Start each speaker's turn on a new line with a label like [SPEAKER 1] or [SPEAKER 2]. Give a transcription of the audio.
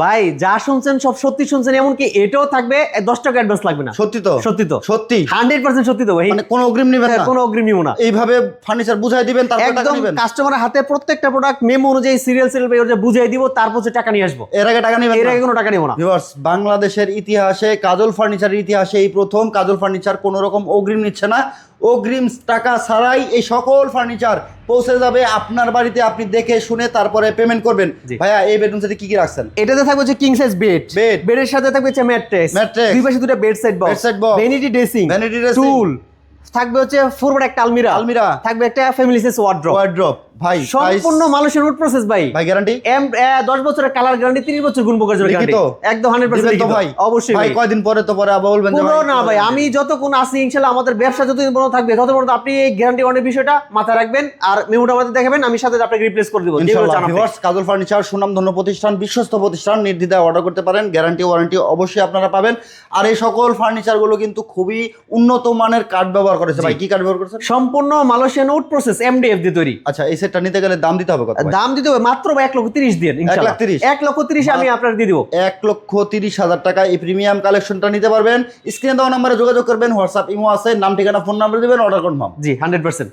[SPEAKER 1] ভাই যা শুনছেন সব সত্যি শুনছেন, এমনকি এটাও থাকবে 10 টাকা অ্যাডভান্স লাগবে না।
[SPEAKER 2] সত্যি তো?
[SPEAKER 1] সত্যি তো,
[SPEAKER 2] সত্যি
[SPEAKER 1] 100% সত্যি তো ভাই।
[SPEAKER 2] মানে কোনো অগ্রিম নেবেন না?
[SPEAKER 1] কোনো অগ্রিম নিব না।
[SPEAKER 2] এইভাবে ফার্নিচার বুঝাই দিবেন, তারপর টাকা
[SPEAKER 1] একদম
[SPEAKER 2] নেবেন?
[SPEAKER 1] কাস্টমারের হাতে প্রত্যেকটা প্রোডাক্ট মেমো অনুযায়ী সিরিয়াল বুঝিয়ে দিব, তারপর হচ্ছে টাকা নিয়ে আসবো।
[SPEAKER 2] এর আগে টাকা নেবেন
[SPEAKER 1] এর
[SPEAKER 2] না?
[SPEAKER 1] আগে কোনো টাকা নিব না।
[SPEAKER 2] ভিউয়ার্স, বাংলাদেশের ইতিহাসে, কাজল ফার্নিচারের ইতিহাসে এই প্রথম কাজল ফার্নিচার কোনো রকম অগ্রিম নিচ্ছে না। অগ্রিম টাকা ছাড়াই এই সকল ফার্নিচার পৌঁছে যাবে আপনার বাড়িতে, আপনি দেখে শুনে তারপরে পেমেন্ট করবেন।
[SPEAKER 1] জি।
[SPEAKER 2] ভাইয়া, এই বেডরুম সেটে কি কি রাখছেন?
[SPEAKER 1] এটাতে থাকবে হচ্ছে কিং সাইজ বেড,
[SPEAKER 2] Bed।
[SPEAKER 1] বেডের সাথে থাকবে হচ্ছে ম্যাট্রেস,
[SPEAKER 2] Mattress।
[SPEAKER 1] দুই পাশে দুটো bed side
[SPEAKER 2] Bedside box।
[SPEAKER 1] Vanity dressing,
[SPEAKER 2] Vanity dressing।
[SPEAKER 1] টুল, থাকবে হচ্ছে ফোরওয়ার্ড একটা আলমিরা,
[SPEAKER 2] আলমিরা।
[SPEAKER 1] থাকবে একটা ফ্যামিলি সাইজ ওয়ার্ড্রপ।
[SPEAKER 2] ওয়ার্ড্রপ। ভাই
[SPEAKER 1] সম্পূর্ণ মালয়েশিয়ান উড প্রসেস ভাই।
[SPEAKER 2] ভাই গ্যারান্টি?
[SPEAKER 1] 10 বছরের কালার গ্যারান্টি, 30 বছর গুণপোকার জন্য গ্যারান্টি।
[SPEAKER 2] লিখিত?
[SPEAKER 1] একদম 100%
[SPEAKER 2] দিবেন তো
[SPEAKER 1] লিখিত।
[SPEAKER 2] ভাই?
[SPEAKER 1] অবশ্যই
[SPEAKER 2] ভাই
[SPEAKER 1] ভাই।
[SPEAKER 2] কয়দিন পরে তো পরে আবার বলবেন যে
[SPEAKER 1] পুরো
[SPEAKER 2] ভাই
[SPEAKER 1] না ভাই, আমি যতক্ষণ আছি ইনশাআল্লাহ আমাদের ব্যবসা যতদিন পর্যন্ত থাকবে ততক্ষণ আপনি এই গ্যারান্টি ওয়ারেন্টি বিষয়টা মাথায় রাখবেন, আর মেমোটা আমাদের দেখাবেন, আমি সাথে আপনাকে রিপ্লেস করে দেব। যেগুলো
[SPEAKER 2] ইনশাআল্লাহ।
[SPEAKER 1] চান আপনি।
[SPEAKER 2] ভিউয়ার্স, কাজল ফার্নিচার সুনামধন্য প্রতিষ্ঠান, বিশ্বস্ত প্রতিষ্ঠান, নির্দ্বিধায় অর্ডার করতে পারেন। গ্যারান্টি ওয়ারেন্টি অবশ্যই আপনারা পাবেন। আর এই সকল ফার্নিচারগুলো কিন্তু খুবই উন্নত মানের কাঠ ব্যবহার করেছে। ভাই কি কাঠ ব্যবহার করেছেন?
[SPEAKER 1] সম্পূর্ণ মালয়েশিয়ান উড প্রসেস এমডিএফ দিয়ে তৈরি।
[SPEAKER 2] আচ্ছা, এই সেটটা নিতে গেলে দাম দিতে হবে কত ভাই?
[SPEAKER 1] দাম দিতে হবে মাত্র 1,30,000 দিয়ে ইনশাআল্লাহ।
[SPEAKER 2] 1,30,000?
[SPEAKER 1] 1,30,000 আমি আপনাকে দিয়ে দিব।
[SPEAKER 2] 1,30,000 টাকা এই প্রিমিয়াম কালেকশনটা নিতে পারবেন। স্ক্রিনে দেওয়া নম্বরে যোগাযোগ করবেন, হোয়াটসঅ্যাপ ইমো আছে, নাম ঠিকানা ফোন নাম্বার দিবেন, অর্ডার কনফার্ম।
[SPEAKER 1] জি 100%।